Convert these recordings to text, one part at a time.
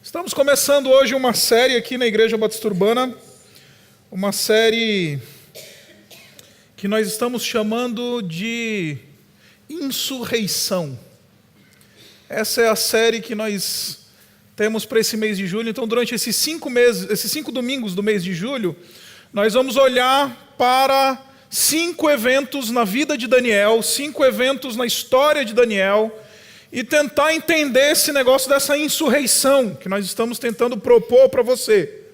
Estamos começando hoje uma série aqui na Igreja Batista Urbana, uma série que nós estamos chamando de Insurreição. Essa é a série que nós temos para esse mês de julho. Então, durante esses 5 domingos do mês de julho, nós vamos olhar para 5 eventos na vida de Daniel, 5 eventos na história de Daniel, e tentar entender esse negócio dessa insurreição que nós estamos tentando propor para você.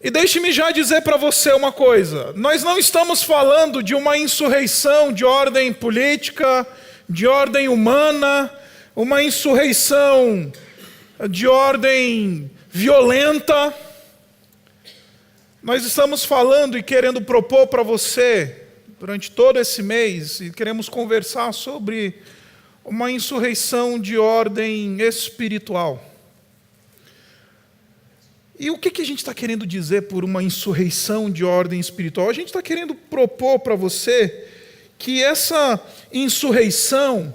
E deixe-me já dizer para você uma coisa: nós não estamos falando de uma insurreição de ordem política, de ordem humana, uma insurreição de ordem violenta. Nós estamos falando e querendo propor para você, durante todo esse mês, e queremos conversar sobre uma insurreição de ordem espiritual. E o que a gente está querendo dizer por uma insurreição de ordem espiritual? A gente está querendo propor para você que essa insurreição,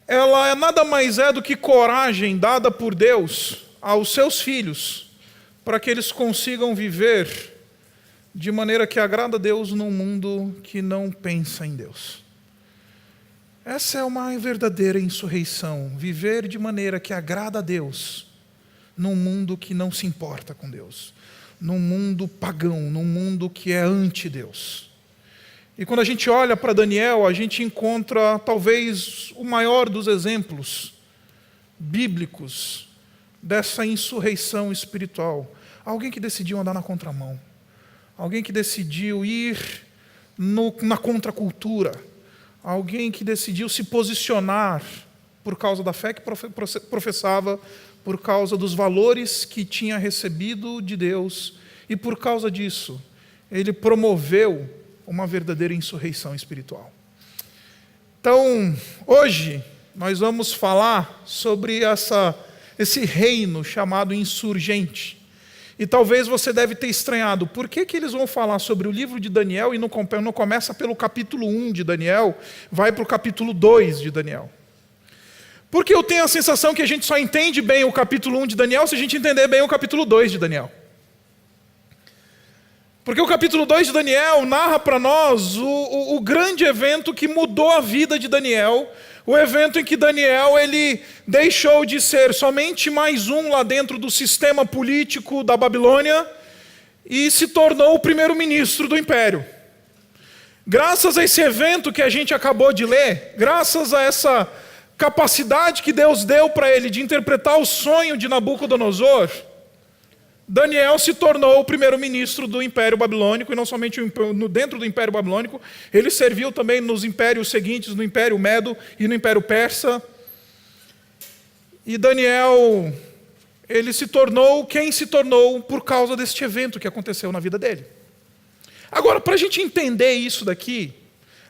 ela nada mais é do que coragem dada por Deus aos seus filhos, para que eles consigam viver de maneira que agrada a Deus num mundo que não pensa em Deus. Essa é uma verdadeira insurreição, viver de maneira que agrada a Deus num mundo que não se importa com Deus, num mundo pagão, num mundo que é anti-Deus. E quando a gente olha para Daniel, a gente encontra talvez o maior dos exemplos bíblicos dessa insurreição espiritual. Alguém que decidiu andar na contramão, alguém que decidiu ir na contracultura, alguém que decidiu se posicionar por causa da fé que professava, por causa dos valores que tinha recebido de Deus, e por causa disso, ele promoveu uma verdadeira insurreição espiritual. Então, hoje, nós vamos falar sobre esse reino chamado insurgente. E talvez você deve ter estranhado, por que eles vão falar sobre o livro de Daniel e não começa pelo capítulo 1 de Daniel, vai para o capítulo 2 de Daniel? Porque eu tenho a sensação que a gente só entende bem o capítulo 1 de Daniel se a gente entender bem o capítulo 2 de Daniel. Porque o capítulo 2 de Daniel narra para nós o grande evento que mudou a vida de Daniel, o evento em que Daniel ele deixou de ser somente mais um lá dentro do sistema político da Babilônia e se tornou o primeiro-ministro do império. Graças a esse evento que a gente acabou de ler, graças a essa capacidade que Deus deu para ele de interpretar o sonho de Nabucodonosor, Daniel se tornou o primeiro-ministro do Império Babilônico, e não somente dentro do Império Babilônico, ele serviu também nos impérios seguintes, no Império Medo e no Império Persa. E Daniel, ele se tornou quem se tornou por causa deste evento que aconteceu na vida dele. Agora, para a gente entender isso daqui,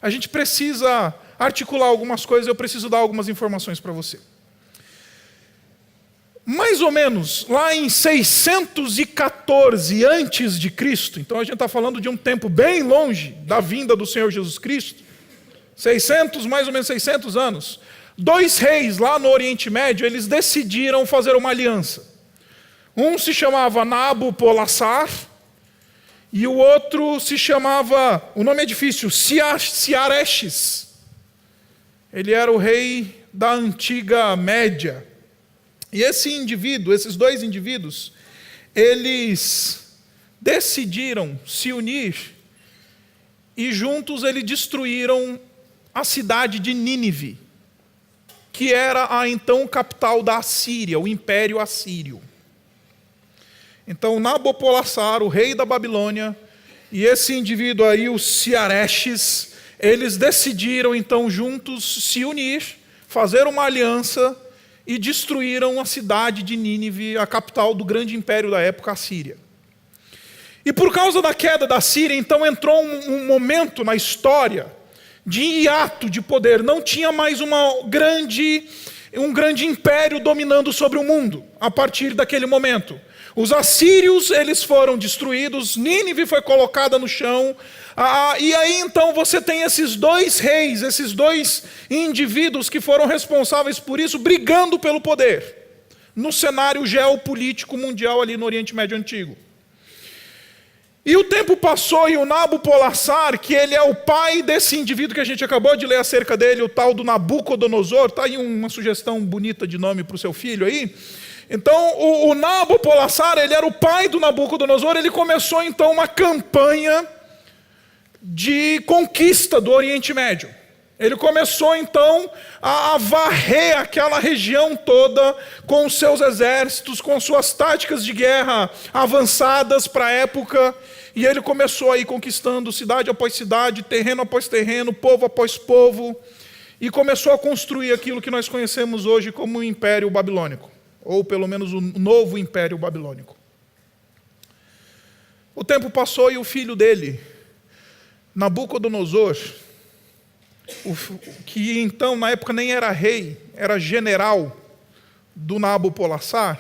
a gente precisa articular algumas coisas, eu preciso dar algumas informações para você. Mais ou menos lá em 614 antes de Cristo, então a gente está falando de um tempo bem longe da vinda do Senhor Jesus Cristo, mais ou menos 600 anos, 2 reis lá no Oriente Médio, eles decidiram fazer uma aliança. Um se chamava Nabopolassar, e o outro se chamava, o nome é difícil, Ciarestes. Ele era o rei da antiga Média. E esses 2 indivíduos, eles decidiram se unir e juntos eles destruíram a cidade de Nínive, que era a então capital da Assíria, o Império Assírio. Então Nabopolassar, o rei da Babilônia, e esse indivíduo aí, o Ciarestes, eles decidiram então juntos se unir, fazer uma aliança, e destruíram a cidade de Nínive, a capital do grande império da época, a Síria. E por causa da queda da Síria, então entrou um momento na história de hiato de poder. Não tinha mais um grande império dominando sobre o mundo, a partir daquele momento. Os assírios, eles foram destruídos, Nínive foi colocada no chão, e aí então você tem esses 2 reis, esses 2 indivíduos que foram responsáveis por isso, brigando pelo poder. no cenário geopolítico mundial ali no Oriente Médio Antigo. E o tempo passou e o Nabopolassar, que ele é o pai desse indivíduo que a gente acabou de ler acerca dele, o tal do Nabucodonosor, está aí uma sugestão bonita de nome para o seu filho aí. Então, o Nabopolassar, ele era o pai do Nabucodonosor, ele começou então uma campanha de conquista do Oriente Médio. Ele começou então a varrer aquela região toda com os seus exércitos, com suas táticas de guerra avançadas para a época, e ele começou a ir conquistando cidade após cidade, terreno após terreno, povo após povo, e começou a construir aquilo que nós conhecemos hoje como o Império Babilônico, ou pelo menos o novo Império Babilônico. O tempo passou e o filho dele, Nabucodonosor, que então na época nem era rei, era general do Nabopolassar,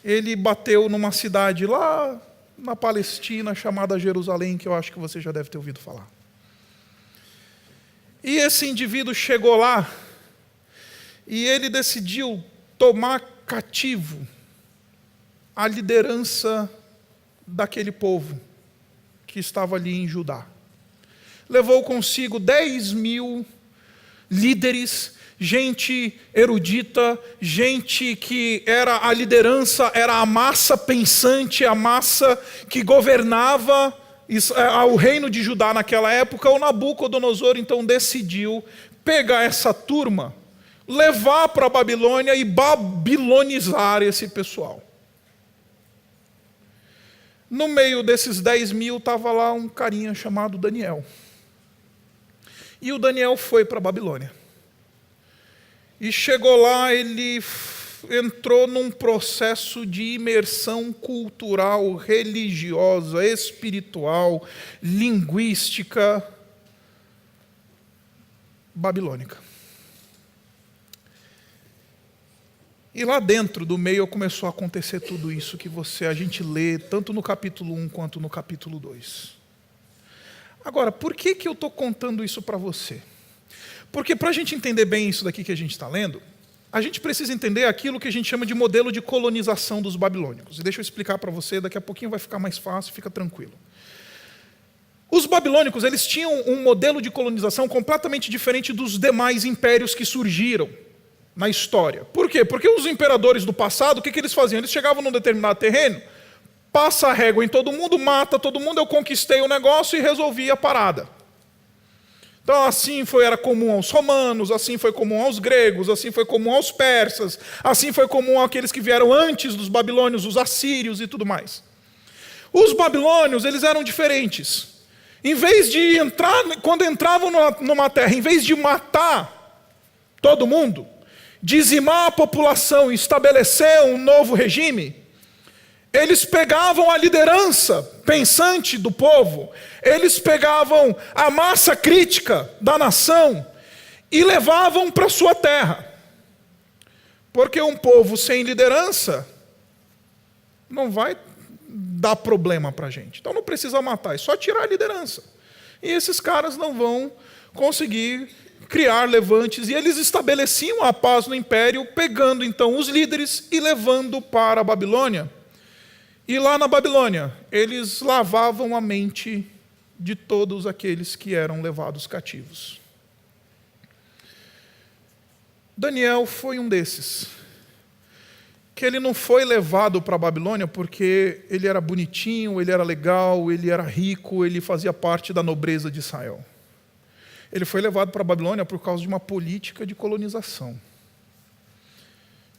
ele bateu numa cidade lá na Palestina chamada Jerusalém, que eu acho que você já deve ter ouvido falar. E esse indivíduo chegou lá e ele decidiu tomar cativo a liderança daquele povo que estava ali em Judá. Levou consigo 10.000 líderes, gente erudita, gente que era a liderança, era a massa pensante, a massa que governava o reino de Judá naquela época. O Nabucodonosor então decidiu pegar essa turma, levar para a Babilônia e babilonizar esse pessoal. No meio desses 10.000 estava lá um carinha chamado Daniel. E o Daniel foi para a Babilônia. E chegou lá, ele entrou num processo de imersão cultural, religiosa, espiritual, linguística, babilônica. E lá dentro do meio começou a acontecer tudo isso que a gente lê, tanto no capítulo 1 quanto no capítulo 2. Agora, por que eu estou contando isso para você? Porque para a gente entender bem isso daqui que a gente está lendo, a gente precisa entender aquilo que a gente chama de modelo de colonização dos babilônicos. E deixa eu explicar para você, daqui a pouquinho vai ficar mais fácil, fica tranquilo. Os babilônicos, eles tinham um modelo de colonização completamente diferente dos demais impérios que surgiram na história. Por quê? Porque os imperadores do passado, o que eles faziam? Eles chegavam num determinado terreno, passa a régua em todo mundo, mata todo mundo, eu conquistei o negócio e resolvi a parada. Então assim era comum aos romanos, assim foi comum aos gregos, assim foi comum aos persas, assim foi comum àqueles que vieram antes dos babilônios, os assírios e tudo mais. Os babilônios, eles eram diferentes. Em vez de entrar, quando entravam numa terra, em vez de matar todo mundo, dizimar a população e estabelecer um novo regime, eles pegavam a liderança pensante do povo, eles pegavam a massa crítica da nação e levavam para sua terra. Porque um povo sem liderança não vai dar problema para a gente. Então não precisa matar, é só tirar a liderança. E esses caras não vão conseguir criar levantes. E eles estabeleciam a paz no império, pegando então os líderes e levando para a Babilônia. E lá na Babilônia, eles lavavam a mente de todos aqueles que eram levados cativos. Daniel foi um desses, que ele não foi levado para a Babilônia porque ele era bonitinho, ele era legal, ele era rico, ele fazia parte da nobreza de Israel. Ele foi levado para a Babilônia por causa de uma política de colonização,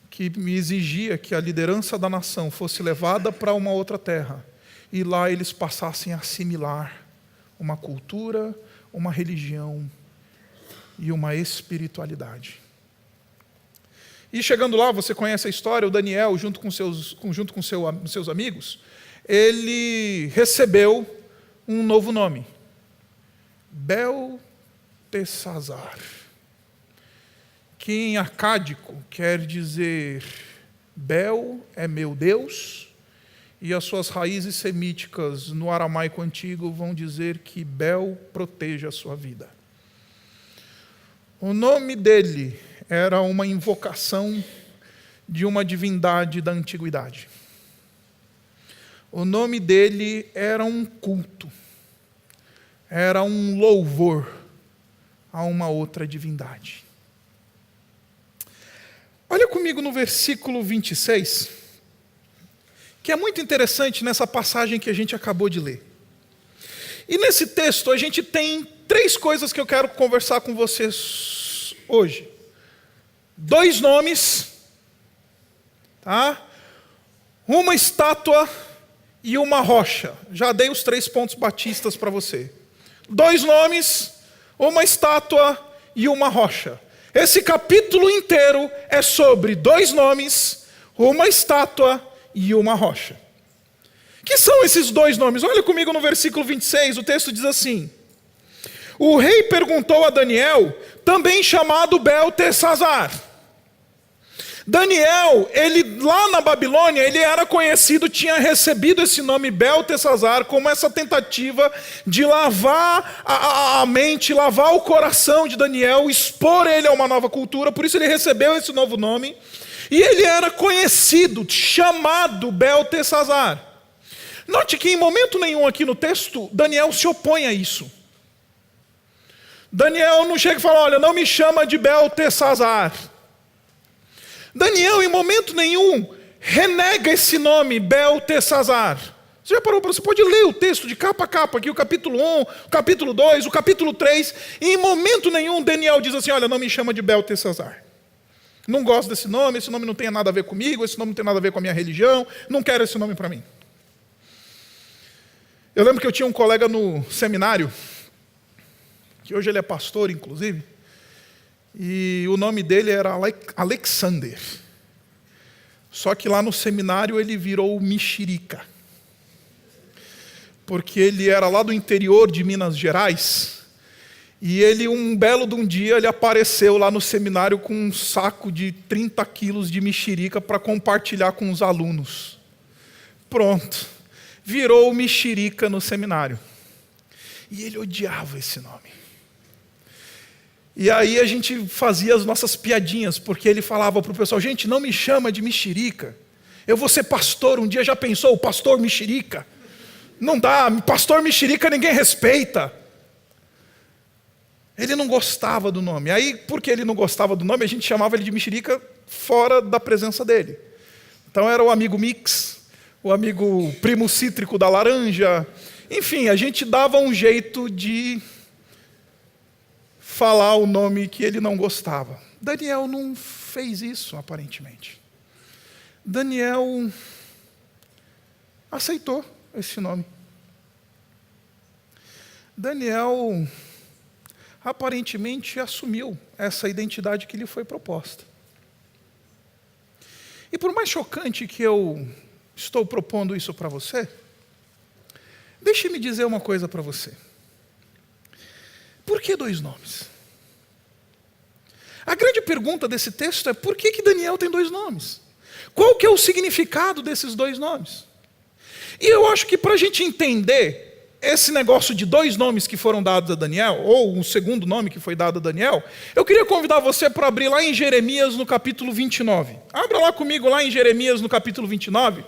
que me exigia que a liderança da nação fosse levada para uma outra terra, e lá eles passassem a assimilar uma cultura, uma religião e uma espiritualidade. E chegando lá, você conhece a história, o Daniel, junto com seus amigos, ele recebeu um novo nome, Beltesazar, que em acádico quer dizer Bel é meu Deus, e as suas raízes semíticas no aramaico antigo vão dizer que Bel proteja a sua vida. O nome dele era uma invocação de uma divindade da antiguidade. O nome dele era um culto, era um louvor a uma outra divindade. Olha comigo no versículo 26, que é muito interessante nessa passagem que a gente acabou de ler. E nesse texto a gente tem 3 coisas que eu quero conversar com vocês hoje. 2 nomes, tá? Uma estátua e uma rocha. Já dei os 3 pontos batistas para você. 2 nomes, uma estátua e uma rocha. Esse capítulo inteiro é sobre 2 nomes, uma estátua e uma rocha. Que são esses 2 nomes? Olha comigo no versículo 26, o texto diz assim: o rei perguntou a Daniel, também chamado Beltesazar. Daniel, ele lá na Babilônia, ele era conhecido, tinha recebido esse nome Beltesazar como essa tentativa de lavar a mente, lavar o coração de Daniel, expor ele a uma nova cultura, por isso ele recebeu esse novo nome. E ele era conhecido, chamado Beltesazar. Note que em momento nenhum aqui no texto, Daniel se opõe a isso. Daniel não chega e fala, olha, não me chama de Beltesazar. Daniel, em momento nenhum, renega esse nome, Beltesazar. Você já parou? Você pode ler o texto de capa a capa, aqui o capítulo 1, o capítulo 2, o capítulo 3, e em momento nenhum Daniel diz assim, olha, não me chama de Beltesazar. Não gosto desse nome não tem nada a ver comigo, esse nome não tem nada a ver com a minha religião, não quero esse nome para mim. Eu lembro que eu tinha um colega no seminário, que hoje ele é pastor, inclusive, e o nome dele era Alexander. Só que lá no seminário ele virou Mexerica. Porque ele era lá do interior de Minas Gerais, e ele, um belo de um dia, ele apareceu lá no seminário com um saco de 30 quilos de mexerica para compartilhar com os alunos. Pronto, virou Mexerica no seminário. E ele odiava esse nome. E aí a gente fazia as nossas piadinhas, porque ele falava para o pessoal, gente, não me chama de mexerica. Eu vou ser pastor, um dia já pensou, o pastor mexerica? Não dá, pastor mexerica ninguém respeita. Ele não gostava do nome. Aí, porque ele não gostava do nome, a gente chamava ele de mexerica fora da presença dele. Então era o amigo mix, o amigo primo cítrico da laranja. Enfim, a gente dava um jeito de falar o nome que ele não gostava. Daniel não fez isso, aparentemente. Daniel aceitou esse nome. Daniel aparentemente assumiu essa identidade que lhe foi proposta. E por mais chocante que eu estou propondo isso para você, deixe-me dizer uma coisa para você. Por que 2 nomes? A grande pergunta desse texto é por que Daniel tem 2 nomes? Qual que é o significado desses 2 nomes? E eu acho que para a gente entender esse negócio de 2 nomes que foram dados a Daniel, ou um segundo nome que foi dado a Daniel, eu queria convidar você para abrir lá em Jeremias no capítulo 29. Abra lá comigo lá em Jeremias no capítulo 29,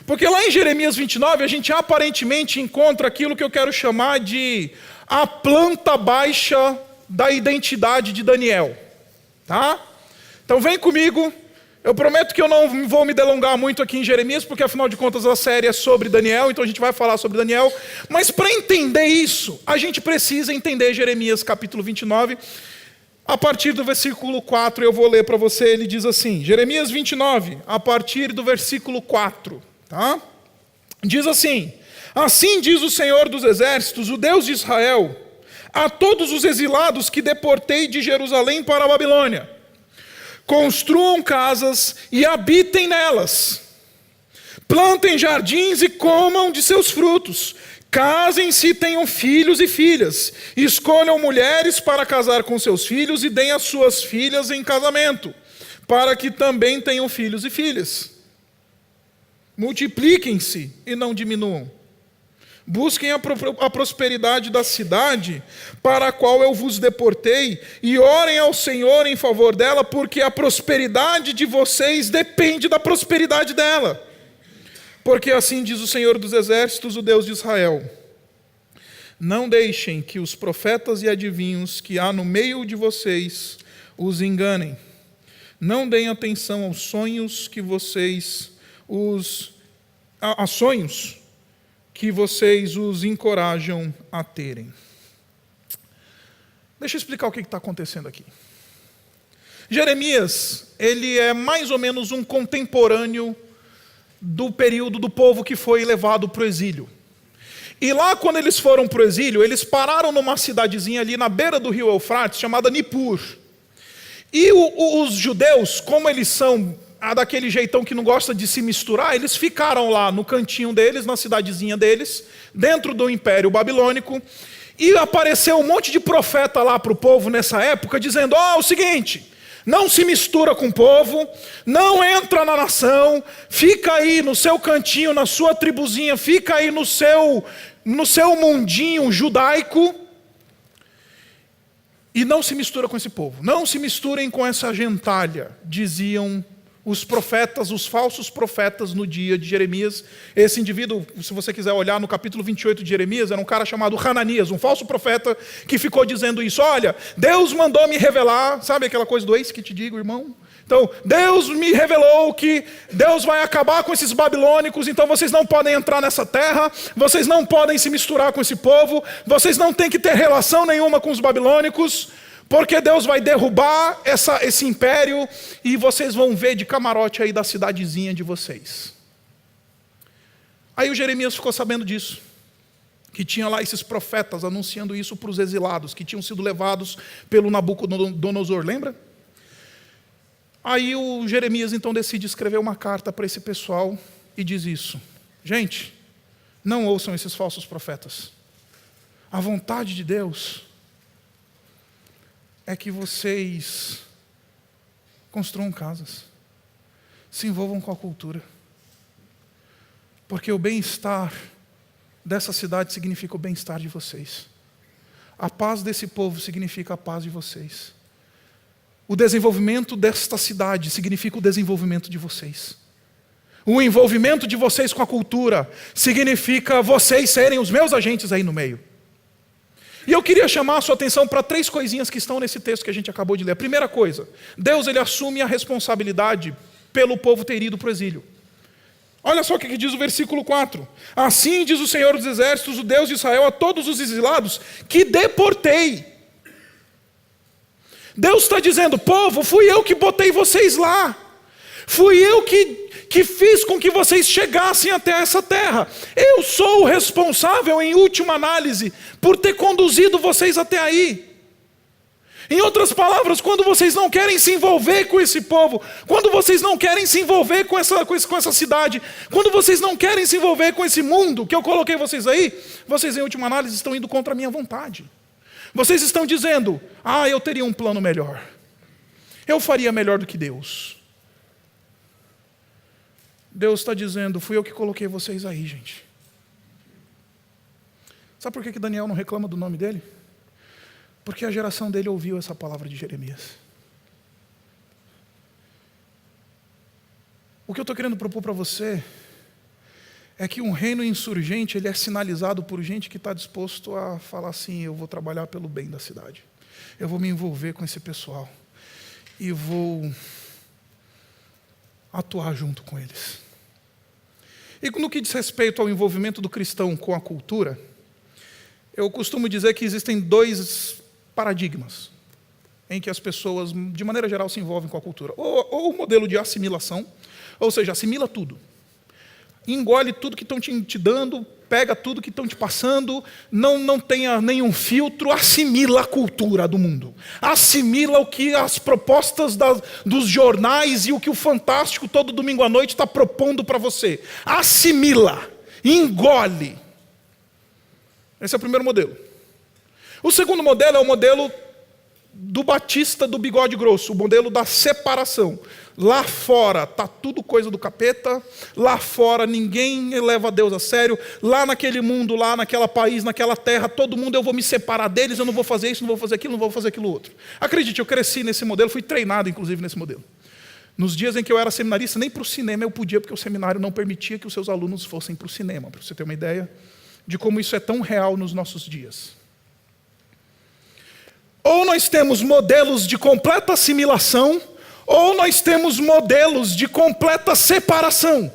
porque lá em Jeremias 29 a gente aparentemente encontra aquilo que eu quero chamar de a planta baixa da identidade de Daniel. Tá? Então vem comigo, eu prometo que eu não vou me delongar muito aqui em Jeremias, porque afinal de contas a série é sobre Daniel, então a gente vai falar sobre Daniel, mas para entender isso, a gente precisa entender Jeremias capítulo 29, a partir do versículo 4 eu vou ler para você, ele diz assim, Jeremias 29, a partir do versículo 4, tá? Diz assim, assim diz o Senhor dos Exércitos, o Deus de Israel, a todos os exilados que deportei de Jerusalém para a Babilônia, construam casas e habitem nelas, plantem jardins e comam de seus frutos, casem-se e tenham filhos e filhas, escolham mulheres para casar com seus filhos e deem as suas filhas em casamento, para que também tenham filhos e filhas. Multipliquem-se e não diminuam. Busquem a prosperidade da cidade para a qual eu vos deportei, e orem ao Senhor em favor dela, porque a prosperidade de vocês depende da prosperidade dela. Porque assim diz o Senhor dos Exércitos, o Deus de Israel: não deixem que os profetas e adivinhos que há no meio de vocês os enganem. Não deem atenção aos sonhos que vocês os encorajam a terem. Deixa eu explicar o que está acontecendo aqui. Jeremias, ele é mais ou menos um contemporâneo do período do povo que foi levado para o exílio. E lá, quando eles foram para o exílio, eles pararam numa cidadezinha ali na beira do rio Eufrates, chamada Nippur. E os judeus, como eles são daquele jeitão que não gosta de se misturar, eles ficaram lá no cantinho deles, na cidadezinha deles, dentro do Império Babilônico, e apareceu um monte de profeta lá para o povo nessa época, dizendo: o seguinte, não se mistura com o povo, não entra na nação, fica aí no seu cantinho, na sua tribuzinha, fica aí no seu mundinho judaico, e não se mistura com esse povo. Não se misturem com essa gentalha, diziam os profetas, os falsos profetas no dia de Jeremias. Esse indivíduo, se você quiser olhar no capítulo 28 de Jeremias, era um cara chamado Hananias, um falso profeta que ficou dizendo isso: olha, Deus mandou me revelar, sabe aquela coisa do eis que te digo, irmão? Então, Deus me revelou que Deus vai acabar com esses babilônicos, então vocês não podem entrar nessa terra, vocês não podem se misturar com esse povo, vocês não têm que ter relação nenhuma com os babilônicos, porque Deus vai derrubar esse império e vocês vão ver de camarote aí da cidadezinha de vocês. Aí o Jeremias ficou sabendo disso, que tinha lá esses profetas anunciando isso para os exilados, que tinham sido levados pelo Nabucodonosor, lembra? Aí o Jeremias então decide escrever uma carta para esse pessoal e diz isso: gente, não ouçam esses falsos profetas. A vontade de Deus é que vocês construam casas, se envolvam com a cultura, porque o bem-estar dessa cidade significa o bem-estar de vocês. A paz desse povo significa a paz de vocês. O desenvolvimento desta cidade significa o desenvolvimento de vocês. O envolvimento de vocês com a cultura significa vocês serem os meus agentes aí no meio. E eu queria chamar a sua atenção para 3 coisinhas que estão nesse texto que a gente acabou de ler. A primeira coisa, Deus ele assume a responsabilidade pelo povo ter ido para o exílio. Olha só o que diz o versículo 4. Assim diz o Senhor dos Exércitos, o Deus de Israel, a todos os exilados que deportei. Deus está dizendo: povo, fui eu que botei vocês lá. Fui eu que fiz com que vocês chegassem até essa terra. Eu sou o responsável, em última análise, por ter conduzido vocês até aí. Em outras palavras, quando vocês não querem se envolver com esse povo, quando vocês não querem se envolver com essa cidade, quando vocês não querem se envolver com esse mundo que eu coloquei vocês aí, vocês, em última análise, estão indo contra a minha vontade. Vocês estão dizendo: eu teria um plano melhor. Eu faria melhor do que Deus. Deus está dizendo: fui eu que coloquei vocês aí, gente. Sabe por que Daniel não reclama do nome dele? Porque a geração dele ouviu essa palavra de Jeremias. O que eu estou querendo propor para você é que um reino insurgente ele é sinalizado por gente que está disposto a falar assim: eu vou trabalhar pelo bem da cidade. Eu vou me envolver com esse pessoal. E vou atuar junto com eles. E no que diz respeito ao envolvimento do cristão com a cultura, eu costumo dizer que existem 2 paradigmas em que as pessoas, de maneira geral, se envolvem com a cultura. Ou o modelo de assimilação, ou seja, assimila tudo. Engole tudo que estão te dando, pega tudo que estão te passando, não tenha nenhum filtro, assimila a cultura do mundo. Assimila o que as propostas dos jornais e o que o Fantástico todo domingo à noite está propondo para você. Assimila, engole. Esse é o primeiro modelo. O segundo modelo é o modelo do batista do bigode grosso, o modelo da separação. Lá fora está tudo coisa do capeta, lá fora ninguém leva Deus a sério, lá naquele mundo, lá naquele país, naquela terra, todo mundo eu vou me separar deles, eu não vou fazer isso, não vou fazer aquilo, não vou fazer aquilo outro. Acredite, eu cresci nesse modelo, fui treinado inclusive nesse modelo. Nos dias em que eu era seminarista, nem para o cinema eu podia, porque o seminário não permitia que os seus alunos fossem para o cinema, para você ter uma ideia de como isso é tão real nos nossos dias. Ou nós temos modelos de completa assimilação, ou nós temos modelos de completa separação.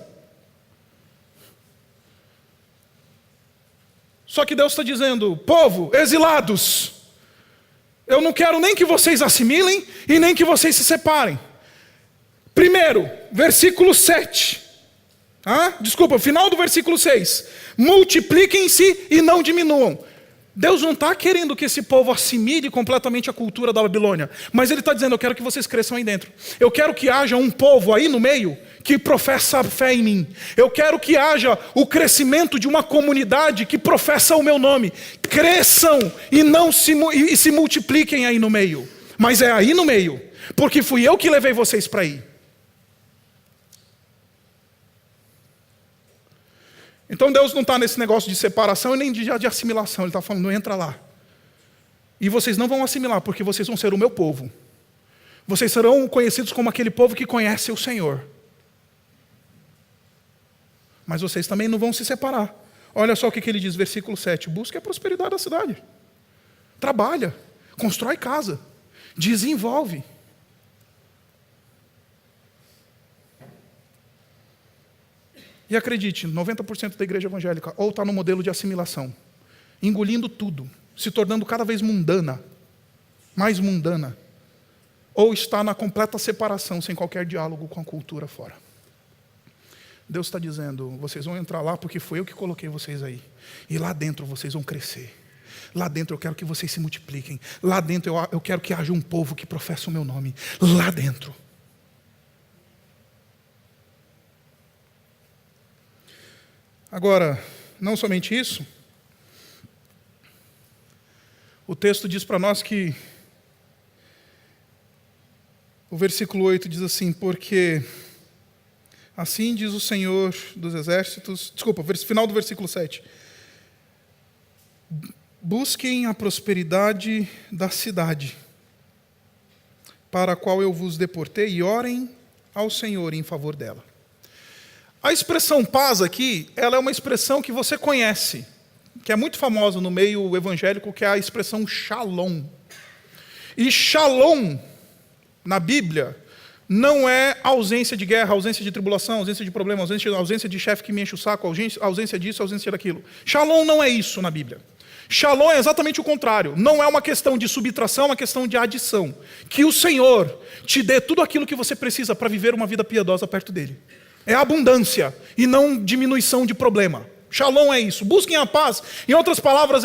Só que Deus está dizendo, povo, exilados, eu não quero nem que vocês assimilem e nem que vocês se separem. Primeiro, versículo 7. Final do versículo 6. Multipliquem-se e não diminuam. Deus não está querendo que esse povo assimile completamente a cultura da Babilônia, mas Ele está dizendo, eu quero que vocês cresçam aí dentro. Eu quero que haja um povo aí no meio que professa fé em mim. Eu quero que haja o crescimento de uma comunidade que professa o meu nome. Cresçam e não se multipliquem aí no meio. Mas é aí no meio, porque fui eu que levei vocês para aí. Então Deus não está nesse negócio de separação e nem de assimilação. Ele está falando, não entra lá. E vocês não vão assimilar, porque vocês vão ser o meu povo. Vocês serão conhecidos como aquele povo que conhece o Senhor. Mas vocês também não vão se separar. Olha só o que ele diz, versículo 7. Busque a prosperidade da cidade. Trabalha, constrói casa, desenvolve. E acredite, 90% da igreja evangélica ou está no modelo de assimilação, engolindo tudo, se tornando cada vez mundana, mais mundana, ou está na completa separação, sem qualquer diálogo com a cultura fora. Deus está dizendo, vocês vão entrar lá porque foi eu que coloquei vocês aí. E lá dentro vocês vão crescer. Lá dentro eu quero que vocês se multipliquem. Lá dentro eu quero que haja um povo que professa o meu nome. Lá dentro. Agora, não somente isso, o texto diz para nós que, o versículo 8 diz assim, porque assim diz o Senhor dos exércitos, final do versículo 7, busquem a prosperidade da cidade, para a qual eu vos deportei, e orem ao Senhor em favor dela. A expressão paz aqui, ela é uma expressão que você conhece, que é muito famosa no meio evangélico, que é a expressão shalom. E shalom, na Bíblia, não é ausência de guerra, ausência de tribulação, ausência de problema, ausência de chefe que me enche o saco, ausência disso, ausência daquilo. Shalom não é isso na Bíblia. Shalom é exatamente o contrário. Não é uma questão de subtração, é uma questão de adição. Que o Senhor te dê tudo aquilo que você precisa para viver uma vida piedosa perto dEle. É abundância e não diminuição de problema. Shalom é isso. Busquem a paz. Em outras palavras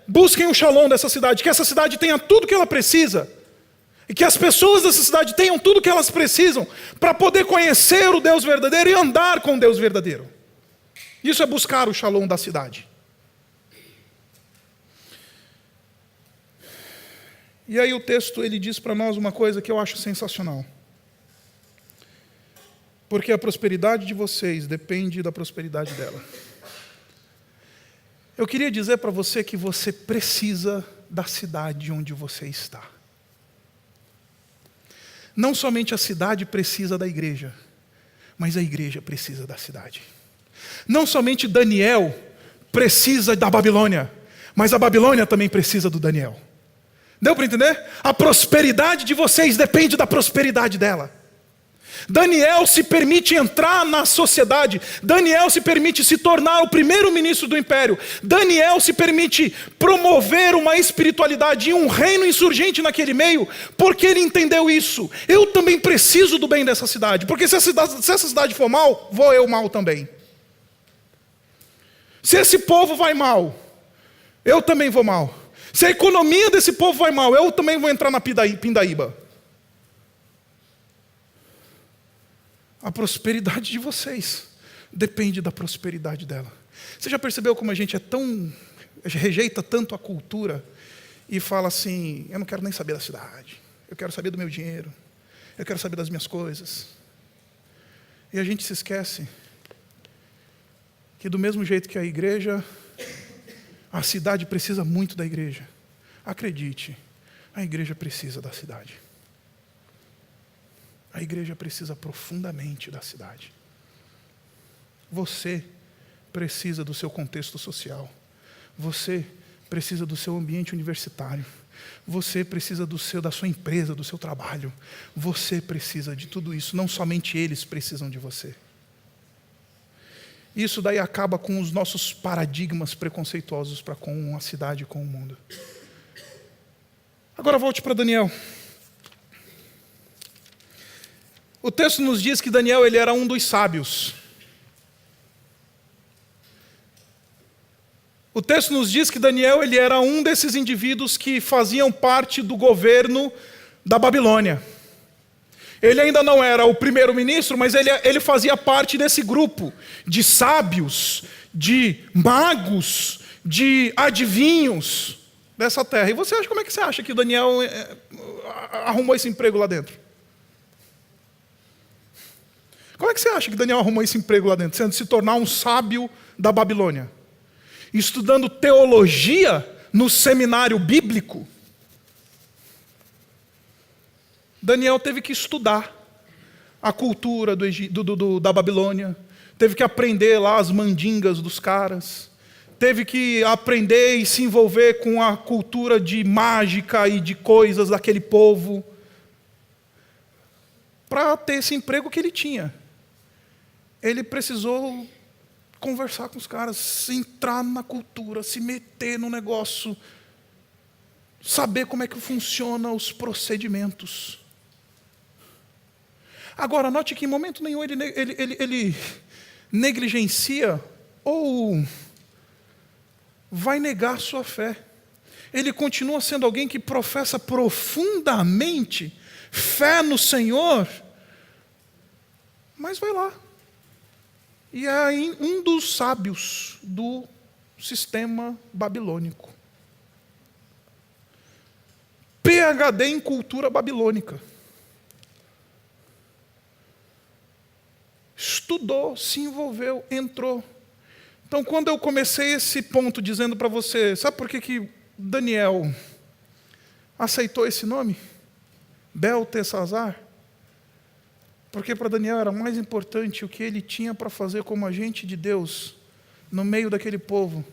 busquem o shalom dessa cidade. Que essa cidade tenha tudo que ela precisa. E que as pessoas dessa cidade tenham tudo que elas precisam para poder conhecer o Deus verdadeiro e andar com o Deus verdadeiro. Isso é buscar o shalom da cidade. E aí o texto ele diz para nós uma coisa que eu acho sensacional. Porque a prosperidade de vocês depende da prosperidade dela. Eu queria dizer para você que você precisa da cidade onde você está. Não somente a cidade precisa da igreja, mas a igreja precisa da cidade. Não somente Daniel precisa da Babilônia, mas a Babilônia também precisa do Daniel. Deu para entender? A prosperidade de vocês depende da prosperidade dela. Daniel se permite entrar na sociedade. Daniel se permite se tornar o primeiro ministro do império. Daniel se permite promover uma espiritualidade e um reino insurgente naquele meio, porque ele entendeu isso. Eu também preciso do bem dessa cidade, porque se essa cidade for mal, vou eu mal também. Se esse povo vai mal, eu também vou mal. Se a economia desse povo vai mal, eu também vou entrar na pindaíba. A prosperidade de vocês depende da prosperidade dela. Você já percebeu como a gente rejeita tanto a cultura e fala assim: eu não quero nem saber da cidade, eu quero saber do meu dinheiro, eu quero saber das minhas coisas. E a gente se esquece que do mesmo jeito que a igreja, a cidade precisa muito da igreja. Acredite, a igreja precisa da cidade. A igreja precisa profundamente da cidade. Você precisa do seu contexto social. Você precisa do seu ambiente universitário. Você precisa da sua empresa, do seu trabalho. Você precisa de tudo isso. Não somente eles precisam de você. Isso daí acaba com os nossos paradigmas preconceituosos para com a cidade e com o mundo. Agora volte para Daniel. O texto nos diz que Daniel ele era um dos sábios. O texto nos diz que Daniel ele era um desses indivíduos que faziam parte do governo da Babilônia. Ele ainda não era o primeiro-ministro, mas ele fazia parte desse grupo de sábios, de magos, de adivinhos dessa terra. E como é que você acha que Daniel arrumou esse emprego lá dentro? Como é que você acha que Daniel arrumou esse emprego lá dentro, sendo se tornar um sábio da Babilônia? Estudando teologia no seminário bíblico? Daniel teve que estudar a cultura da Babilônia, teve que aprender lá as mandingas dos caras, teve que aprender e se envolver com a cultura de mágica e de coisas daquele povo, para ter esse emprego que ele tinha. Ele precisou conversar com os caras, entrar na cultura, se meter no negócio, saber como é que funcionam os procedimentos. Agora, note que em momento nenhum ele negligencia ou vai negar sua fé. Ele continua sendo alguém que professa profundamente fé no Senhor, mas vai lá. E é um dos sábios do sistema babilônico. PhD em cultura babilônica. Estudou, se envolveu, entrou. Então, quando eu comecei esse ponto dizendo para você, sabe por que Daniel aceitou esse nome? Beltesazar? Porque para Daniel era mais importante o que ele tinha para fazer como agente de Deus no meio daquele povo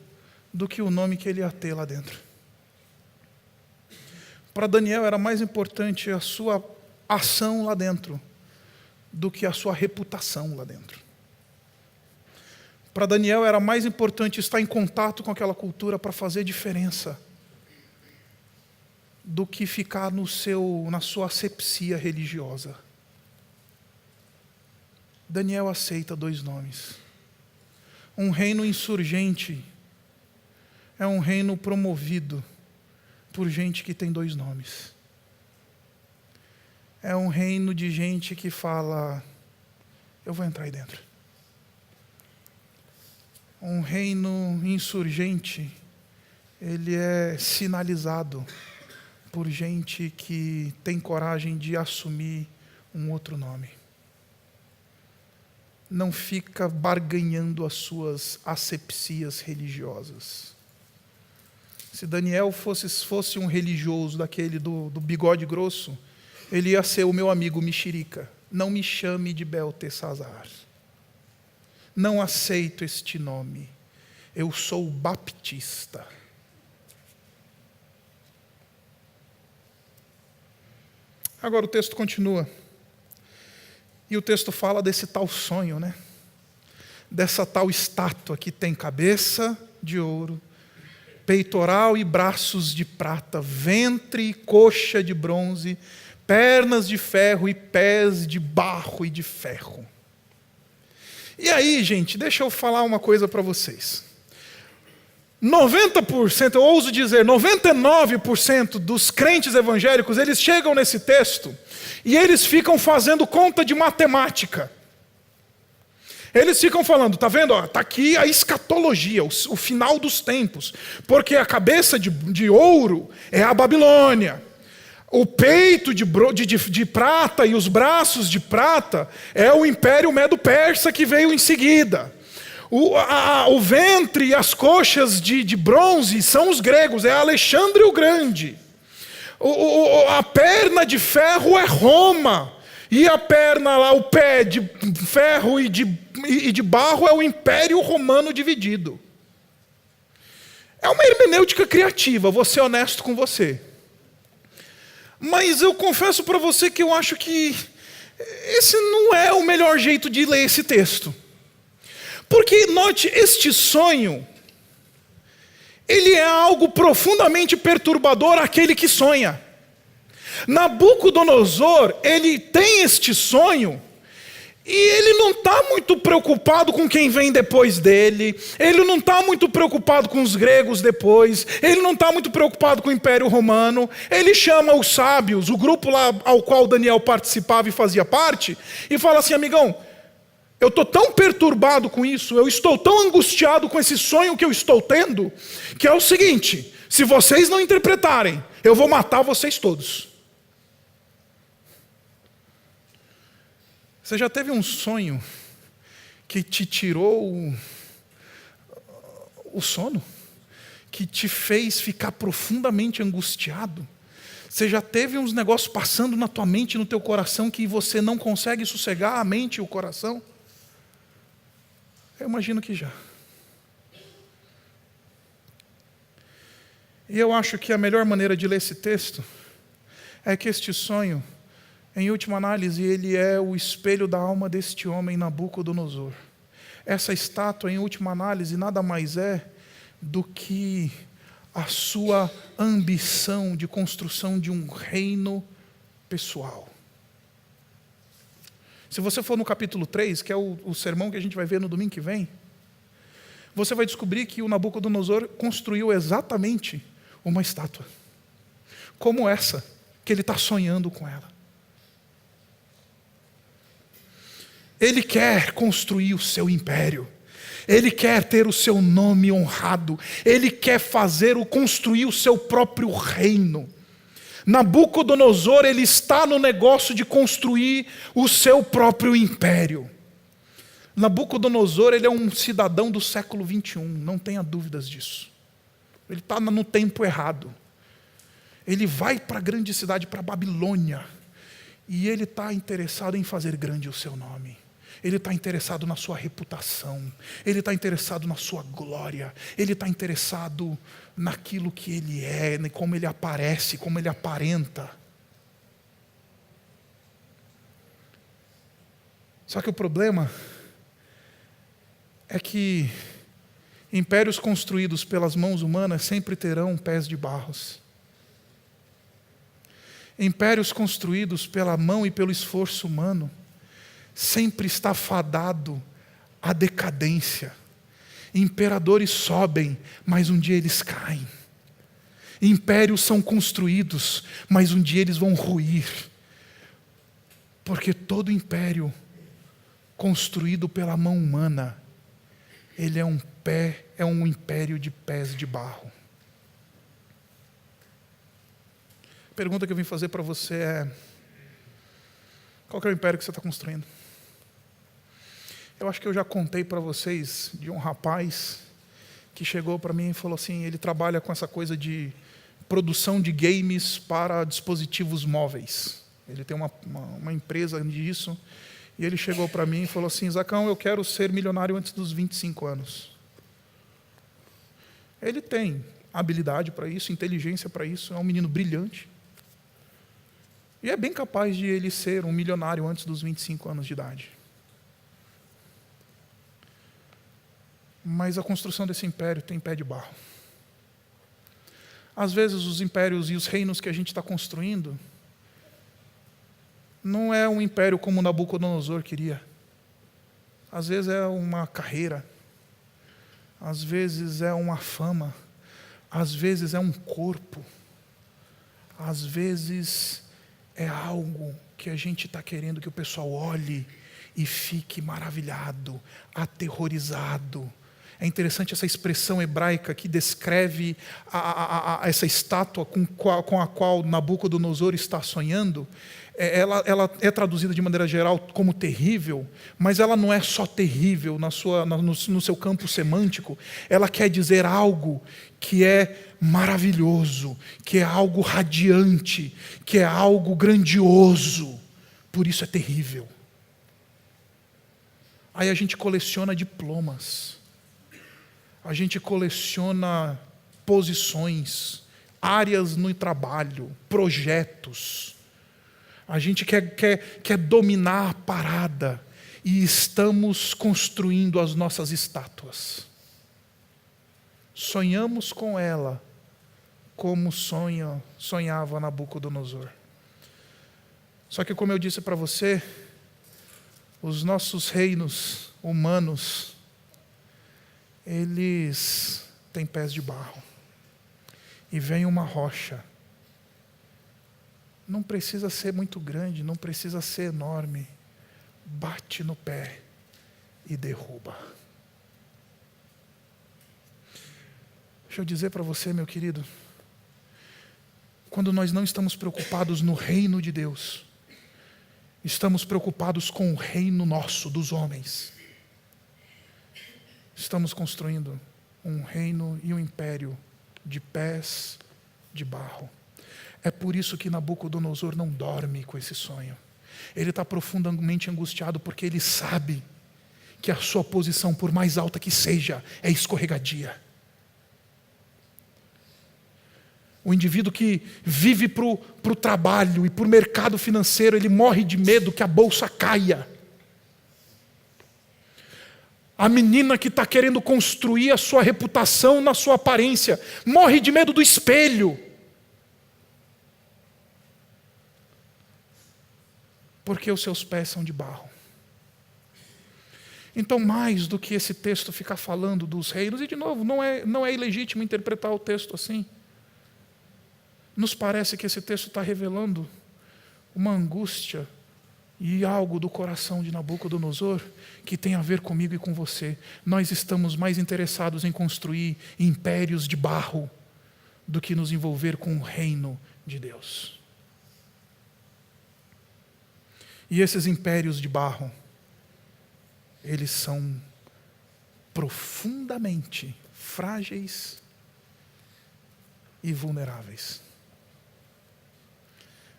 do que o nome que ele ia ter lá dentro. Para Daniel era mais importante a sua ação lá dentro do que a sua reputação lá dentro. Para Daniel era mais importante estar em contato com aquela cultura para fazer diferença do que ficar na sua asepsia religiosa. Daniel aceita 2 nomes. Um reino insurgente é um reino promovido por gente que tem 2 nomes. É um reino de gente que fala: eu vou entrar aí dentro. Um reino insurgente, ele é sinalizado por gente que tem coragem de assumir um outro nome. Não fica barganhando as suas asepsias religiosas. Se Daniel fosse um religioso daquele do bigode grosso, ele ia ser o meu amigo mexerica. Não me chame de Beltesazar. Não aceito este nome. Eu sou baptista. Agora o texto continua. E o texto fala desse tal sonho, né? Dessa tal estátua que tem cabeça de ouro, peitoral e braços de prata, ventre e coxa de bronze, pernas de ferro e pés de barro e de ferro. E aí, gente, deixa eu falar uma coisa para vocês. 90%, eu ouso dizer, 99% dos crentes evangélicos, eles chegam nesse texto e eles ficam fazendo conta de matemática. Eles ficam falando, tá vendo? Está aqui a escatologia, o final dos tempos. Porque a cabeça de ouro é a Babilônia. O peito de prata e os braços de prata é o Império Medo-Persa que veio em seguida. O ventre e as coxas de bronze são os gregos, é Alexandre o Grande. A perna de ferro é Roma. E a perna lá, o pé de ferro e de barro é o Império Romano dividido. É uma hermenêutica criativa, vou ser honesto com você. Mas eu confesso para você que eu acho que esse não é o melhor jeito de ler esse texto. Porque, note, este sonho, ele é algo profundamente perturbador àquele que sonha. Nabucodonosor, ele tem este sonho, e ele não está muito preocupado com quem vem depois dele, ele não está muito preocupado com os gregos depois, ele não está muito preocupado com o Império Romano. Ele chama os sábios, o grupo lá ao qual Daniel participava e fazia parte, e fala assim: amigão, eu estou tão perturbado com isso, eu estou tão angustiado com esse sonho que eu estou tendo, que é o seguinte: se vocês não interpretarem, eu vou matar vocês todos. Você já teve um sonho que te tirou o sono? Que te fez ficar profundamente angustiado? Você já teve uns negócios passando na tua mente e no teu coração que você não consegue sossegar a mente e o coração? Eu imagino que já. E eu acho que a melhor maneira de ler esse texto é que este sonho, em última análise, ele é o espelho da alma deste homem, Nabucodonosor. Essa estátua, em última análise, nada mais é do que a sua ambição de construção de um reino pessoal. Se você for no capítulo 3, que é o sermão que a gente vai ver no domingo que vem, você vai descobrir que o Nabucodonosor construiu exatamente uma estátua, como essa, que ele está sonhando com ela. Ele quer construir o seu império. Ele quer ter o seu nome honrado. Ele quer construir o seu próprio reino. Nabucodonosor, ele está no negócio de construir o seu próprio império. Nabucodonosor, ele é um cidadão do século 21, não tenha dúvidas disso. Ele está no tempo errado. Ele vai para a grande cidade, para a Babilônia, e ele está interessado em fazer grande o seu nome. Ele está interessado na sua reputação, ele está interessado na sua glória, ele está interessado naquilo que ele é, como ele aparece, como ele aparenta. Só que o problema é que impérios construídos pelas mãos humanas sempre terão pés de barros. Impérios construídos pela mão e pelo esforço humano sempre está fadado à decadência. Imperadores sobem, mas um dia eles caem. Impérios são construídos, mas um dia eles vão ruir. Porque todo império construído pela mão humana, ele é um império de pés de barro. A pergunta que eu vim fazer para você é: qual que é o império que você está construindo? Eu acho que eu já contei para vocês de um rapaz que chegou para mim e falou assim, ele trabalha com essa coisa de produção de games para dispositivos móveis. Ele tem uma empresa disso, e ele chegou para mim e falou assim: Zacão, eu quero ser milionário antes dos 25 anos. Ele tem habilidade para isso, inteligência para isso, é um menino brilhante. E é bem capaz de ele ser um milionário antes dos 25 anos de idade. Mas a construção desse império tem pé de barro. Às vezes os impérios e os reinos que a gente está construindo não é um império como Nabucodonosor queria. Às vezes é uma carreira, às vezes é uma fama, às vezes é um corpo, às vezes é algo que a gente está querendo que o pessoal olhe e fique maravilhado, aterrorizado. É interessante essa expressão hebraica que descreve essa estátua com a qual Nabucodonosor está sonhando. Ela é traduzida de maneira geral como terrível, mas ela não é só terrível no seu campo semântico. Ela quer dizer algo que é maravilhoso, que é algo radiante, que é algo grandioso. Por isso é terrível. Aí a gente coleciona diplomas, a gente coleciona posições, áreas no trabalho, projetos. A gente quer dominar a parada e estamos construindo as nossas estátuas. Sonhamos com ela como sonhava Nabucodonosor. Só que, como eu disse para você, os nossos reinos humanos, eles têm pés de barro. E vem uma rocha. Não precisa ser muito grande, não precisa ser enorme. Bate no pé e derruba. Deixa eu dizer para você, meu querido, quando nós não estamos preocupados no reino de Deus, estamos preocupados com o reino nosso, dos homens. Estamos construindo um reino e um império de pés de barro. É por isso que Nabucodonosor não dorme com esse sonho. Ele está profundamente angustiado porque ele sabe que a sua posição, por mais alta que seja, é escorregadia. O indivíduo que vive para o trabalho e para o mercado financeiro, ele morre de medo que a bolsa caia. A menina que está querendo construir a sua reputação na sua aparência, morre de medo do espelho. Porque os seus pés são de barro. Então, mais do que esse texto ficar falando dos reinos, e de novo, não é ilegítimo interpretar o texto assim. Nos parece que esse texto está revelando uma angústia e algo do coração de Nabucodonosor que tem a ver comigo e com você. Nós estamos mais interessados em construir impérios de barro do que nos envolver com o reino de Deus. E esses impérios de barro, eles são profundamente frágeis e vulneráveis.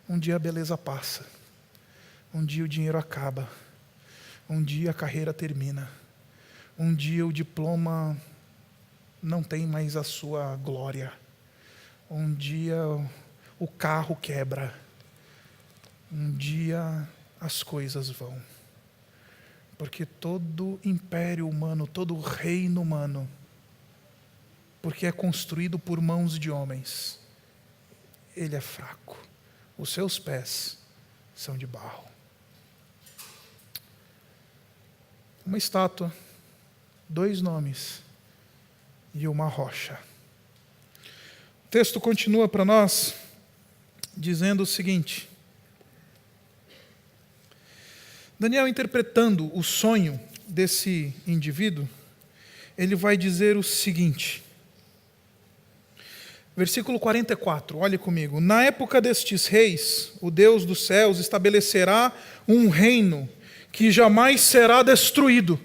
Um dia a beleza passa, um dia o dinheiro acaba, um dia a carreira termina, um dia o diploma não tem mais a sua glória, um dia o carro quebra, um dia as coisas vão. Porque todo império humano, todo reino humano, porque é construído por mãos de homens, ele é fraco. Os seus pés são de barro. Uma estátua, 2 nomes e uma rocha. O texto continua para nós dizendo o seguinte: Daniel, interpretando o sonho desse indivíduo, ele vai dizer o seguinte, versículo 44, olhe comigo. Na época destes reis, o Deus dos céus estabelecerá um reino que jamais será destruído.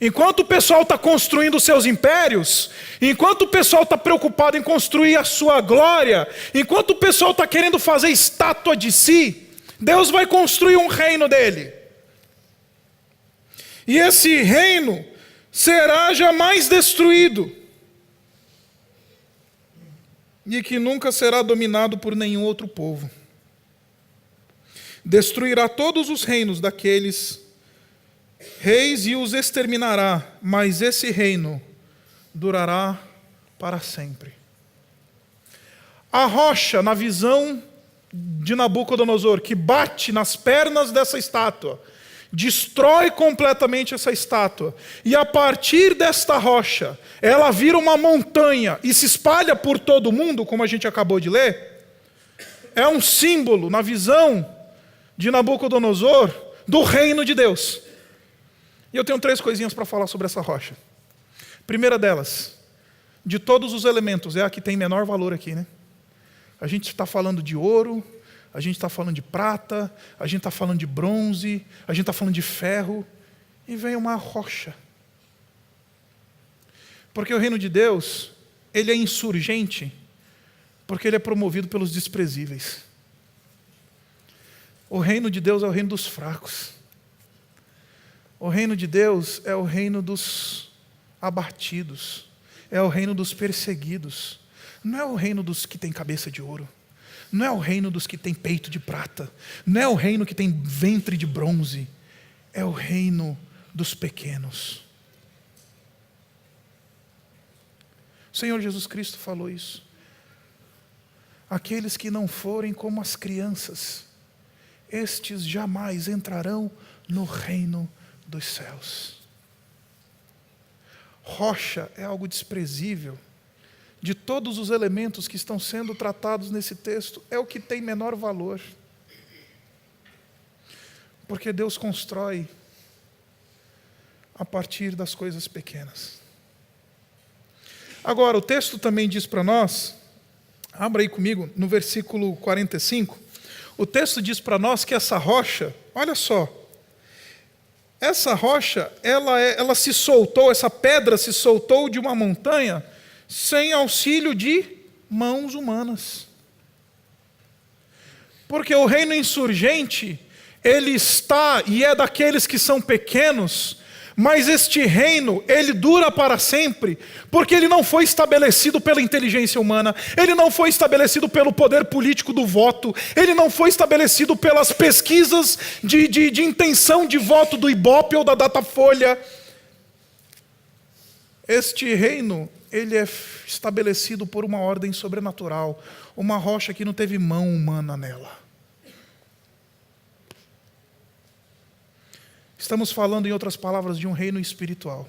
Enquanto o pessoal está construindo seus impérios, enquanto o pessoal está preocupado em construir a sua glória, enquanto o pessoal está querendo fazer estátua de si, Deus vai construir um reino dele. E esse reino será jamais destruído. E que nunca será dominado por nenhum outro povo. Destruirá todos os reinos daqueles reis e os exterminará, mas esse reino durará para sempre. A rocha, na visão de Nabucodonosor, que bate nas pernas dessa estátua, destrói completamente essa estátua, e a partir desta rocha, ela vira uma montanha e se espalha por todo o mundo, como a gente acabou de ler. É um símbolo, na visão de Nabucodonosor, do reino de Deus. E eu tenho 3 coisinhas para falar sobre essa rocha. Primeira delas, de todos os elementos, é a que tem menor valor aqui, né? A gente está falando de ouro, a gente está falando de prata, a gente está falando de bronze, a gente está falando de ferro, e vem uma rocha. Porque o reino de Deus, ele é insurgente, porque ele é promovido pelos desprezíveis. O reino de Deus é o reino dos fracos. O reino de Deus é o reino dos abatidos, é o reino dos perseguidos. Não é o reino dos que têm cabeça de ouro, não é o reino dos que têm peito de prata, não é o reino que tem ventre de bronze, é o reino dos pequenos. O Senhor Jesus Cristo falou isso. Aqueles que não forem como as crianças, estes jamais entrarão no reino dos céus. Rocha é algo desprezível. De todos os elementos que estão sendo tratados nesse texto, é o que tem menor valor. Porque Deus constrói a partir das coisas pequenas. Agora, o texto também diz para nós, abra aí comigo, no versículo 45, o texto diz para nós que essa rocha, olha só, essa rocha, ela se soltou, essa pedra se soltou de uma montanha sem auxílio de mãos humanas. Porque o reino insurgente, ele está e é daqueles que são pequenos, mas este reino, ele dura para sempre, porque ele não foi estabelecido pela inteligência humana, ele não foi estabelecido pelo poder político do voto, ele não foi estabelecido pelas pesquisas de intenção de voto do Ibope ou da Datafolha. Este reino, ele é estabelecido por uma ordem sobrenatural, uma rocha que não teve mão humana nela. Estamos falando, em outras palavras, de um reino espiritual.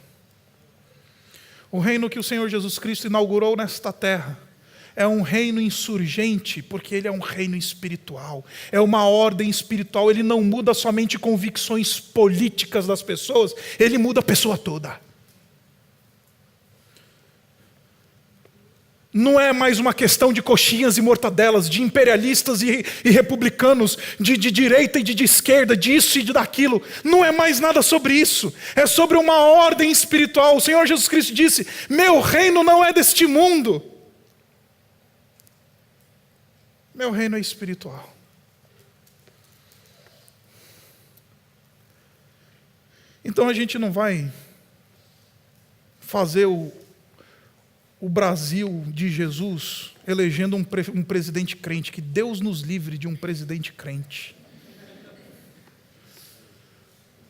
O reino que o Senhor Jesus Cristo inaugurou nesta terra é um reino insurgente, porque ele é um reino espiritual, é uma ordem espiritual. Ele não muda somente convicções políticas das pessoas, ele muda a pessoa toda. Não é mais uma questão de coxinhas e mortadelas, de imperialistas e republicanos, de direita e de esquerda, disso e daquilo. Não é mais nada sobre isso. É sobre uma ordem espiritual. O Senhor Jesus Cristo disse: meu reino não é deste mundo. Meu reino é espiritual. Então a gente não vai fazer o Brasil de Jesus elegendo um presidente crente, que Deus nos livre de um presidente crente.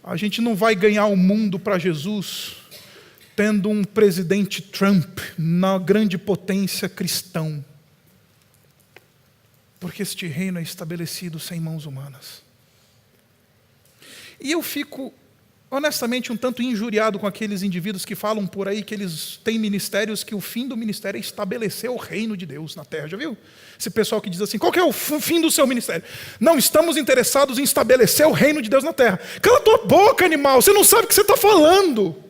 A gente não vai ganhar o mundo para Jesus tendo um presidente Trump na grande potência cristão, porque este reino é estabelecido sem mãos humanas. E eu fico honestamente um tanto injuriado com aqueles indivíduos que falam por aí que eles têm ministérios, que o fim do ministério é estabelecer o reino de Deus na terra. Já viu? Esse pessoal que diz assim: qual que é o fim do seu ministério? Não, estamos interessados em estabelecer o reino de Deus na terra. Cala tua boca, animal, você não sabe o que você está falando.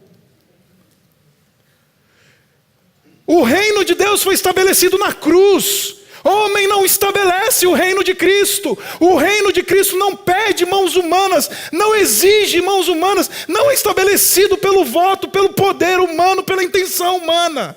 O reino de Deus foi estabelecido na cruz. Homem não estabelece o reino de Cristo. O reino de Cristo não pede mãos humanas, não exige mãos humanas, não é estabelecido pelo voto, pelo poder humano, pela intenção humana.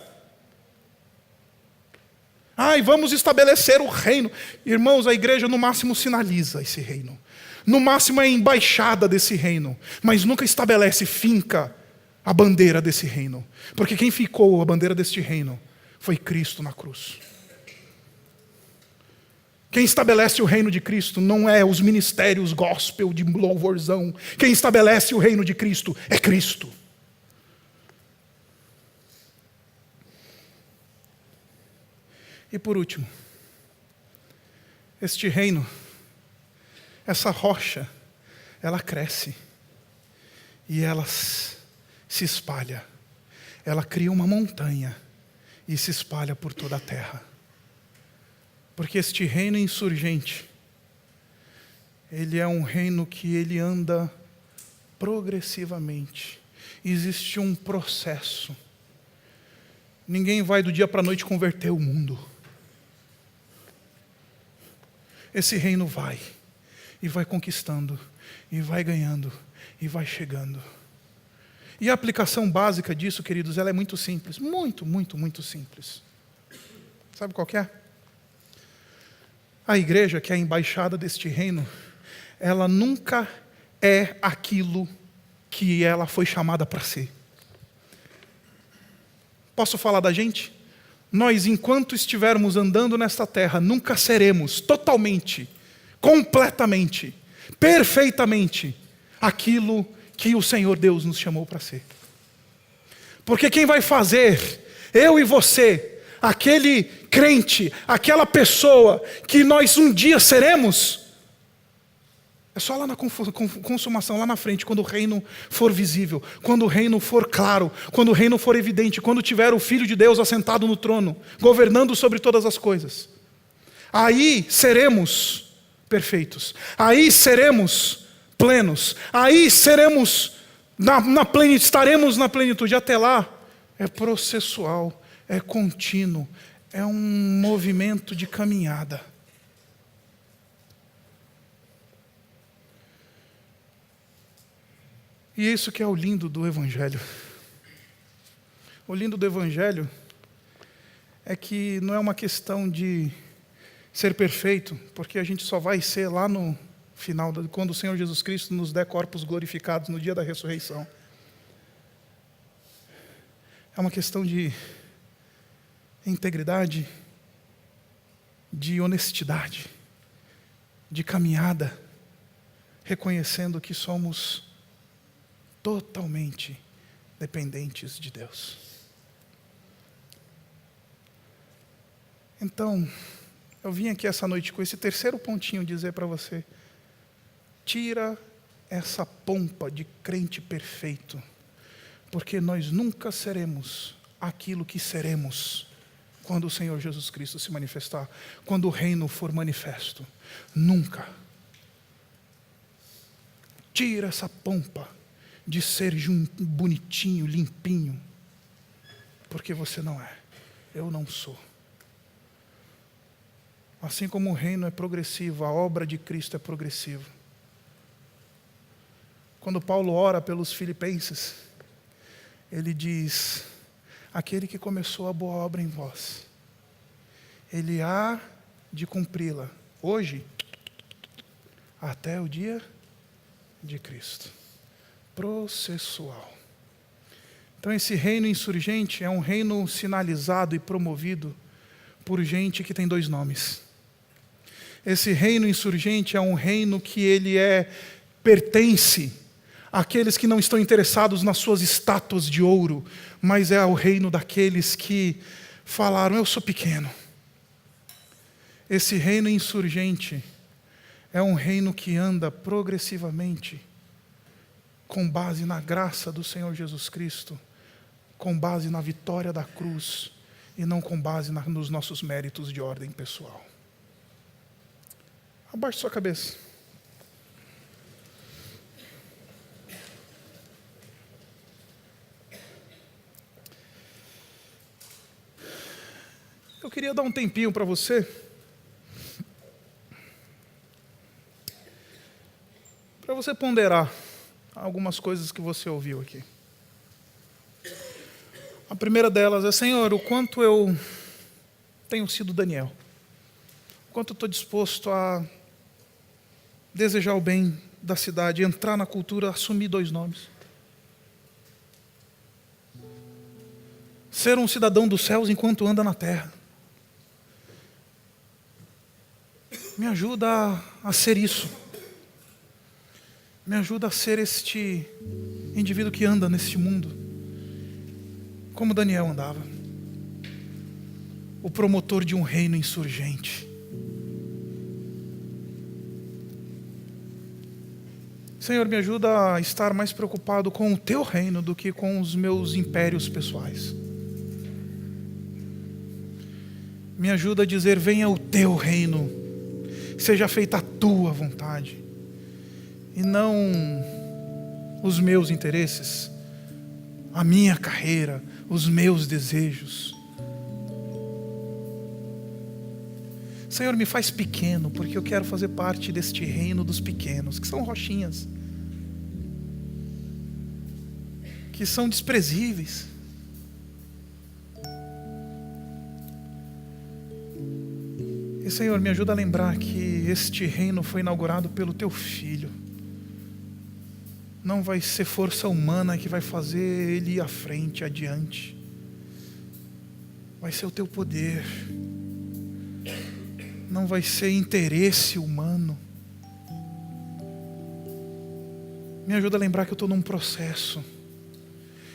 Ai, vamos estabelecer o reino. Irmãos, a igreja no máximo sinaliza esse reino. No máximo é embaixada desse reino, mas nunca estabelece, finca a bandeira desse reino. Porque quem ficou a bandeira deste reino foi Cristo na cruz. Quem estabelece o reino de Cristo não é os ministérios gospel de louvorzão. Quem estabelece o reino de Cristo é Cristo. E por último, este reino, essa rocha, ela cresce e ela se espalha. Ela cria uma montanha e se espalha por toda a terra. Porque este reino insurgente, Ele é um reino que ele anda progressivamente. Existe um processo. Ninguém vai do dia para a noite converter o mundo. Esse reino vai, e vai conquistando, e vai ganhando, e vai chegando. E a aplicação básica disso, queridos, ela é muito simples. Muito, muito, muito simples. Sabe qual que é? A igreja, que é a embaixada deste reino, ela nunca é aquilo que ela foi chamada para ser. Posso falar da gente? Nós, enquanto estivermos andando nesta terra, nunca seremos totalmente, completamente, perfeitamente aquilo que o Senhor Deus nos chamou para ser. Porque quem vai fazer, eu e você, aquele crente, aquela pessoa que nós um dia seremos, é só lá na consumação, lá na frente, quando o reino for visível, quando o reino for claro, quando o reino for evidente, quando tiver o Filho de Deus assentado no trono, governando sobre todas as coisas. Aí seremos perfeitos, aí seremos plenos, aí seremos estaremos na plenitude. Até lá é processual, é contínuo, é um movimento de caminhada. E isso que é o lindo do Evangelho. O lindo do Evangelho é que não é uma questão de ser perfeito, porque a gente só vai ser lá no final, quando o Senhor Jesus Cristo nos der corpos glorificados no dia da ressurreição. É uma questão de integridade, de honestidade, de caminhada, reconhecendo que somos totalmente dependentes de Deus. Então, eu vim aqui essa noite com esse terceiro pontinho dizer para você: tira essa pompa de crente perfeito, porque nós nunca seremos aquilo que seremos quando o Senhor Jesus Cristo se manifestar, quando o reino for manifesto. Nunca. Tira essa pompa de ser bonitinho, limpinho, porque você não é, eu não sou. Assim como o reino é progressivo, a obra de Cristo é progressiva. Quando Paulo ora pelos filipenses, ele diz: aquele que começou a boa obra em vós, ele há de cumpri-la, hoje, até o dia de Cristo. Processual. Então esse reino insurgente é um reino sinalizado e promovido por gente que tem dois nomes. Esse reino insurgente é um reino que ele pertence àqueles que não estão interessados nas suas estátuas de ouro, mas é o reino daqueles que falaram: eu sou pequeno. Esse reino insurgente é um reino que anda progressivamente com base na graça do Senhor Jesus Cristo, com base na vitória da cruz e não com base nos nossos méritos de ordem pessoal. Abaixe sua cabeça. Eu queria dar um tempinho para você, ponderar algumas coisas que você ouviu aqui. A primeira delas é: Senhor, o quanto eu tenho sido Daniel, o quanto eu estou disposto a desejar o bem da cidade, entrar na cultura, assumir dois nomes, ser um cidadão dos céus enquanto anda na terra. Me ajuda a ser isso. Me ajuda a ser este indivíduo que anda neste mundo, como Daniel andava. O promotor de um reino insurgente. Senhor, me ajuda a estar mais preocupado com o teu reino do que com os meus impérios pessoais. Me ajuda a dizer: venha o teu reino, seja feita a tua vontade. e não os meus interesses, a minha carreira, os meus desejos. Senhor, me faz pequeno, porque eu quero fazer parte deste reino dos pequenos, que são rochinhas, que são desprezíveis. E Senhor, me ajuda a lembrar que este reino foi inaugurado pelo Teu Filho. Não vai ser força humana que vai fazer ele ir à frente, adiante. Vai ser o Teu poder. Não vai ser interesse humano. Me ajuda a lembrar que eu estou num processo.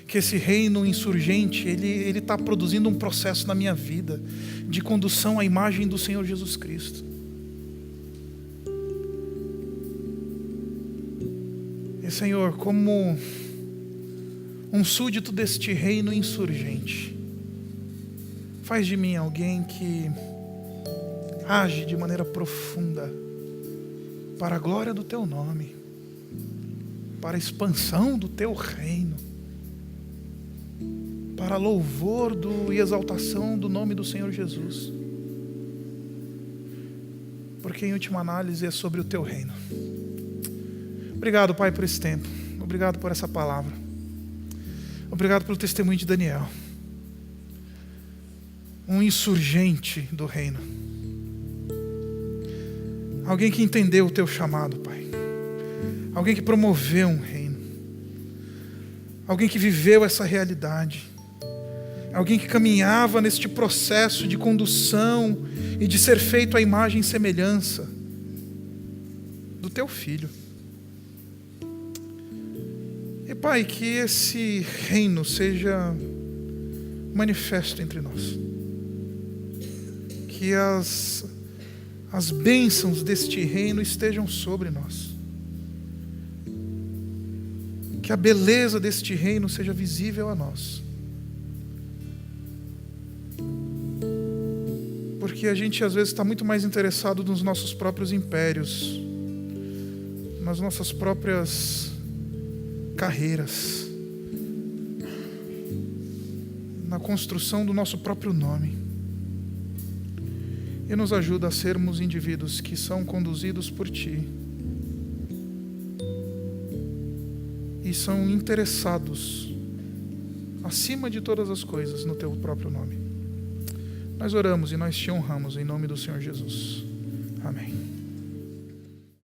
Que esse reino insurgente, ele está produzindo um processo na minha vida de condução à imagem do Senhor Jesus Cristo. E Senhor, como um súdito deste reino insurgente, faz de mim alguém que age de maneira profunda para a glória do Teu nome, para a expansão do Teu reino, para louvor e exaltação do nome do Senhor Jesus. Porque em última análise é sobre o Teu reino. Obrigado, Pai, por esse tempo. Obrigado por essa palavra. Obrigado pelo testemunho de Daniel. Um insurgente do reino. Alguém que entendeu o Teu chamado, Pai. Alguém que promoveu um reino. Alguém que viveu essa realidade. Alguém que caminhava neste processo de condução e de ser feito à imagem e semelhança do Teu Filho. E Pai, que esse reino seja manifesto entre nós. Que as bênçãos deste reino estejam sobre nós. Que a beleza deste reino seja visível a nós. Porque a gente às vezes está muito mais interessado nos nossos próprios impérios, nas nossas próprias carreiras, na construção do nosso próprio nome. E nos ajuda a sermos indivíduos que são conduzidos por Ti e são interessados, acima de todas as coisas, no Teu próprio nome. Nós oramos e nós Te honramos em nome do Senhor Jesus. Amém.